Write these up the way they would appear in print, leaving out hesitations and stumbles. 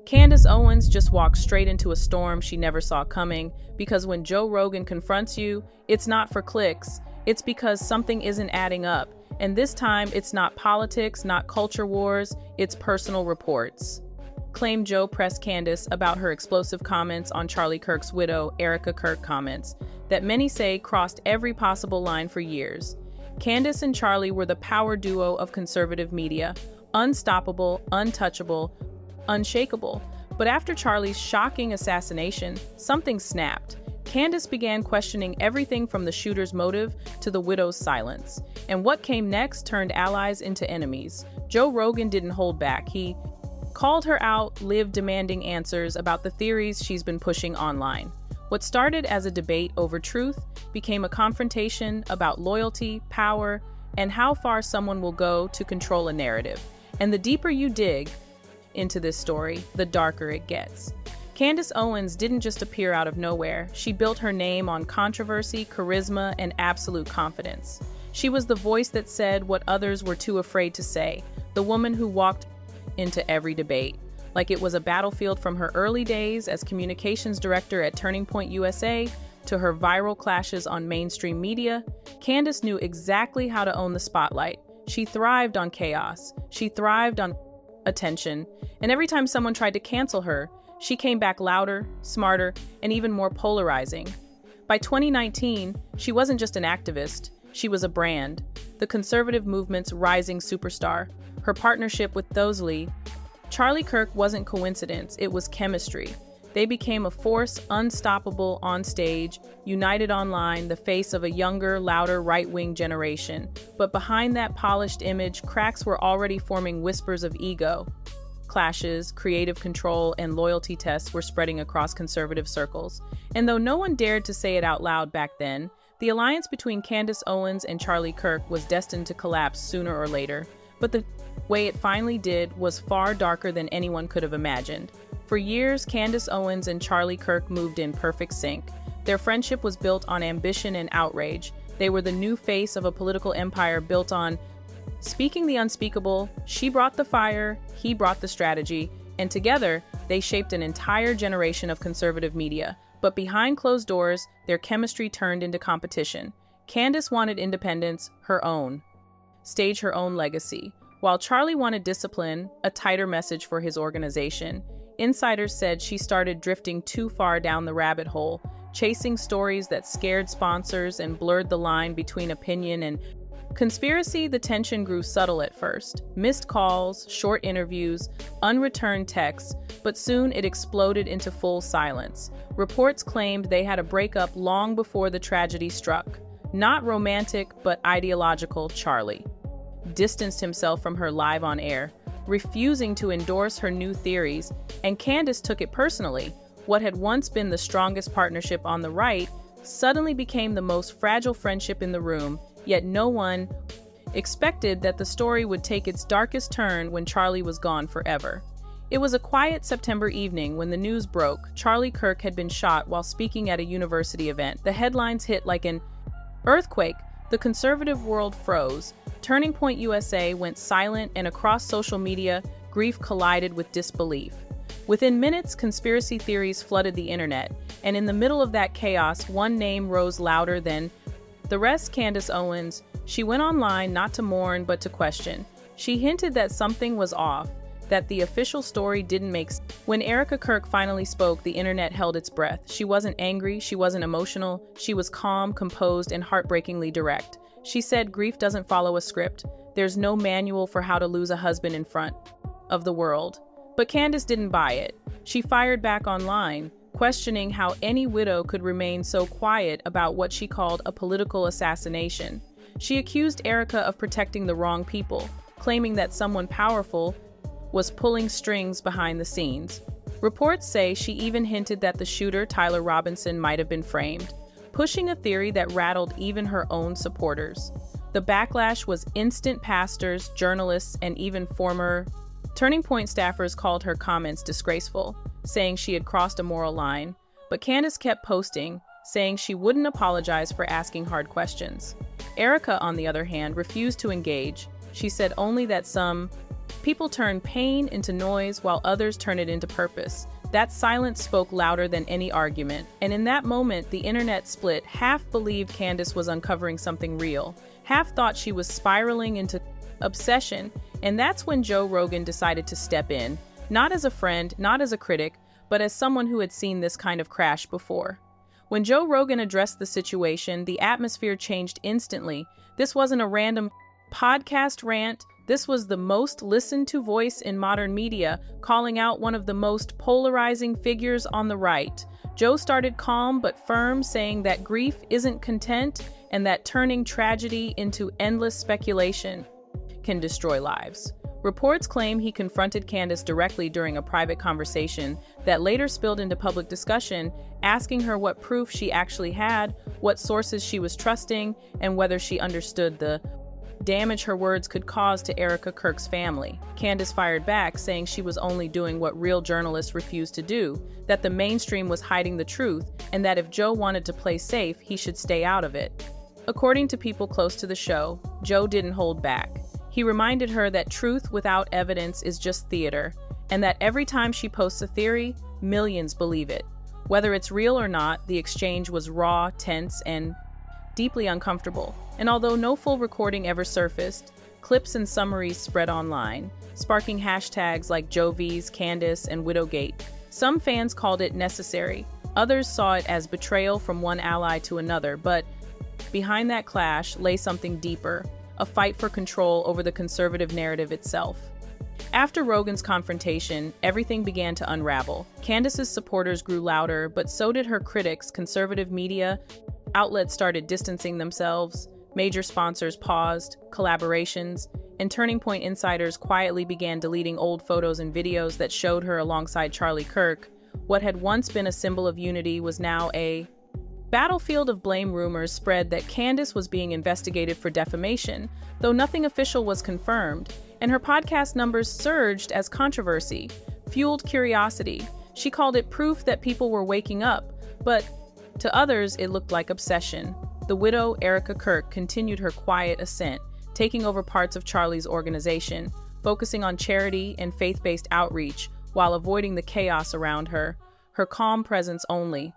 Candace Owens just walked straight into a storm she never saw coming, because when Joe Rogan confronts you, it's not for clicks, it's because something isn't adding up. And this time, it's not politics, not culture wars, it's personal reports. Claimed Joe pressed Candace about her explosive comments on Charlie Kirk's widow, Erika Kirk, comments that many say crossed every possible line for years. Candace and Charlie were the power duo of conservative media, unstoppable, untouchable, unshakable. But after Charlie's shocking assassination, something snapped. Candace began questioning everything from the shooter's motive to the widow's silence. And what came next turned allies into enemies. Joe Rogan didn't hold back. He called her out, lived demanding answers about the theories she's been pushing online. What started as a debate over truth became a confrontation about loyalty, power, and how far someone will go to control a narrative. And the deeper you dig into this story, the darker it gets. Candace Owens didn't just appear out of nowhere. She built her name on controversy, charisma, and absolute confidence. She was the voice that said what others were too afraid to say, the woman who walked into every debate like it was a battlefield. From her early days as communications director at Turning Point USA to her viral clashes on mainstream media, Candace knew exactly how to own the spotlight. She thrived on chaos. She thrived on attention. And every time someone tried to cancel her, she came back louder, smarter, and even more polarizing. By 2019, she wasn't just an activist, she was a brand, the conservative movement's rising superstar. Her partnership with Charlie Kirk wasn't coincidence, it was chemistry. They became a force unstoppable on stage, united online, the face of a younger, louder, right-wing generation. But behind that polished image, cracks were already forming. Whispers of ego, clashes, creative control, and loyalty tests were spreading across conservative circles. And though no one dared to say it out loud back then, the alliance between Candace Owens and Charlie Kirk was destined to collapse sooner or later. But the way it finally did was far darker than anyone could have imagined. For years, Candace Owens and Charlie Kirk moved in perfect sync. Their friendship was built on ambition and outrage. They were the new face of a political empire built on speaking the unspeakable. She brought the fire, he brought the strategy, and together, they shaped an entire generation of conservative media. But behind closed doors, their chemistry turned into competition. Candace wanted independence, her own. Stage her own legacy, while Charlie wanted discipline, a tighter message for his organization. Insiders said she started drifting too far down the rabbit hole, chasing stories that scared sponsors and blurred the line between opinion and conspiracy. The tension grew subtle at first. Missed calls, short interviews, unreturned texts, but soon it exploded into full silence. Reports claimed they had a breakup long before the tragedy struck. Not romantic, but ideological. Charlie distanced himself from her live on air, refusing to endorse her new theories, and Candace took it personally. What had once been the strongest partnership on the right suddenly became the most fragile friendship in the room, yet no one expected that the story would take its darkest turn when Charlie was gone forever. It was a quiet September evening when the news broke. Charlie Kirk had been shot while speaking at a university event. The headlines hit like an earthquake. The conservative world froze. Turning Point USA went silent, and across social media, grief collided with disbelief. Within minutes, conspiracy theories flooded the internet, and in the middle of that chaos, one name rose louder than the rest: Candace Owens. She went online not to mourn, but to question. She hinted that something was off, that the official story didn't make sense. When Erika Kirk finally spoke, the internet held its breath. She wasn't angry, she wasn't emotional, she was calm, composed, and heartbreakingly direct. She said, "Grief doesn't follow a script. There's no manual for how to lose a husband in front of the world." But Candace didn't buy it. She fired back online, questioning how any widow could remain so quiet about what she called a political assassination. She accused Erika of protecting the wrong people, claiming that someone powerful was pulling strings behind the scenes. Reports say she even hinted that the shooter, Tyler Robinson, might have been framed, pushing a theory that rattled even her own supporters. The backlash was instant. Pastors, journalists, and even former Turning Point staffers called her comments disgraceful, saying she had crossed a moral line. But Candace kept posting, saying she wouldn't apologize for asking hard questions. Erika, on the other hand, refused to engage. She said only that some People turn pain into noise while others turn it into purpose. That silence spoke louder than any argument, and in that moment, the internet split. Half believed Candace was uncovering something real, half thought she was spiraling into obsession, and that's when Joe Rogan decided to step in, not as a friend, not as a critic, but as someone who had seen this kind of crash before. When Joe Rogan addressed the situation, the atmosphere changed instantly. This wasn't a random podcast rant. This was the most listened to voice in modern media, calling out one of the most polarizing figures on the right. Joe started calm but firm, saying that grief isn't content and that turning tragedy into endless speculation can destroy lives. Reports claim he confronted Candace directly during a private conversation that later spilled into public discussion, asking her what proof she actually had, what sources she was trusting, and whether she understood the damage her words could cause to Erika Kirk's family. Candace fired back, saying she was only doing what real journalists refused to do, that the mainstream was hiding the truth, and that if Joe wanted to play safe, he should stay out of it. According to people close to the show, Joe didn't hold back. He reminded her that truth without evidence is just theater, and that every time she posts a theory, millions believe it. Whether it's real or not, the exchange was raw, tense, and deeply uncomfortable. And although no full recording ever surfaced, clips and summaries spread online, sparking hashtags like Jovies, Candace, and Widowgate. Some fans called it necessary. Others saw it as betrayal from one ally to another, but behind that clash lay something deeper, a fight for control over the conservative narrative itself. After Rogan's confrontation, everything began to unravel. Candace's supporters grew louder, but so did her critics. Conservative media outlets started distancing themselves, major sponsors paused, collaborations, and Turning Point insiders quietly began deleting old photos and videos that showed her alongside Charlie Kirk. What had once been a symbol of unity was now a battlefield of blame. Rumors spread that Candace was being investigated for defamation, though nothing official was confirmed, and her podcast numbers surged as controversy fueled curiosity. She called it proof that people were waking up, but to others it looked like obsession. The widow, Erika Kirk, continued her quiet ascent, taking over parts of Charlie's organization, focusing on charity and faith-based outreach while avoiding the chaos around her. Her calm presence only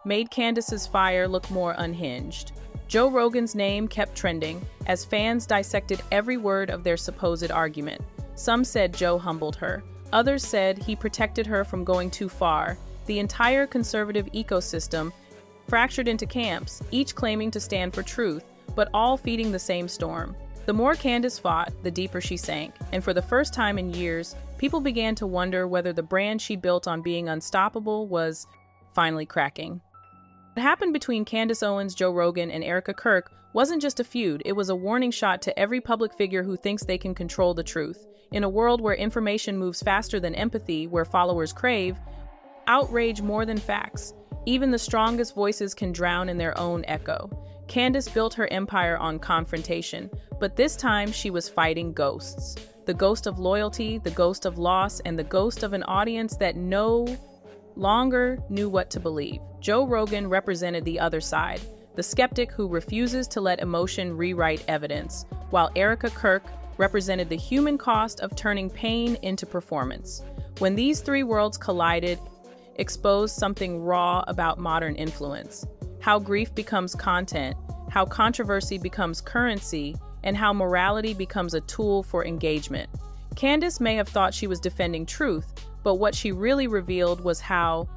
made Candace's fire look more unhinged. Joe Rogan's name kept trending as fans dissected every word of their supposed argument. Some said Joe humbled her. Others said he protected her from going too far. The entire conservative ecosystem fractured into camps, each claiming to stand for truth, but all feeding the same storm. The more Candace fought, the deeper she sank, and for the first time in years, people began to wonder whether the brand she built on being unstoppable was finally cracking. What happened between Candace Owens, Joe Rogan, and Erika Kirk wasn't just a feud, it was a warning shot to every public figure who thinks they can control the truth. In a world where information moves faster than empathy, where followers crave outrage more than facts, even the strongest voices can drown in their own echo. Candace built her empire on confrontation, but this time she was fighting ghosts. The ghost of loyalty, the ghost of loss, and the ghost of an audience that no longer knew what to believe. Joe Rogan represented the other side, the skeptic who refuses to let emotion rewrite evidence, while Erika Kirk represented the human cost of turning pain into performance. When these three worlds collided, exposed something raw about modern influence, how grief becomes content, how controversy becomes currency, and how morality becomes a tool for engagement. Candace may have thought she was defending truth, but what she really revealed was how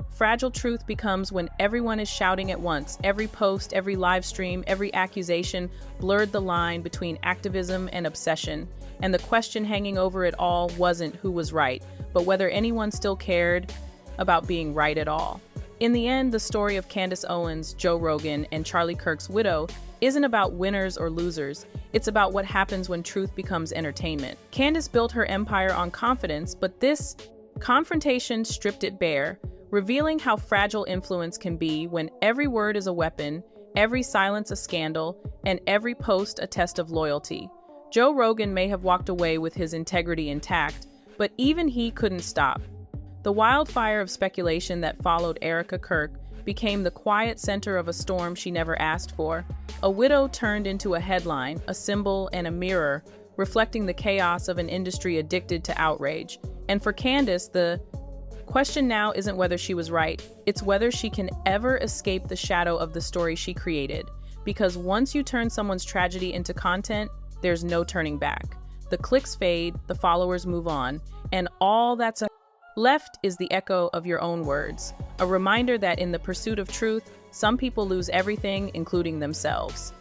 fragile truth becomes when everyone is shouting at once. Every post, every live stream, every accusation blurred the line between activism and obsession. And the question hanging over it all wasn't who was right, but whether anyone still cared about being right at all. In the end, the story of Candace Owens, Joe Rogan, and Charlie Kirk's widow isn't about winners or losers. It's about what happens when truth becomes entertainment. Candace built her empire on confidence, but this confrontation stripped it bare, revealing how fragile influence can be when every word is a weapon, every silence a scandal, and every post a test of loyalty. Joe Rogan may have walked away with his integrity intact, but even he couldn't stop. The wildfire of speculation that followed Erika Kirk became the quiet center of a storm she never asked for. A widow turned into a headline, a symbol, and a mirror, reflecting the chaos of an industry addicted to outrage. And for Candace, the question now isn't whether she was right, it's whether she can ever escape the shadow of the story she created. Because once you turn someone's tragedy into content, there's no turning back. The clicks fade, the followers move on, and all that's left is the echo of your own words. A reminder that in the pursuit of truth, some people lose everything, including themselves.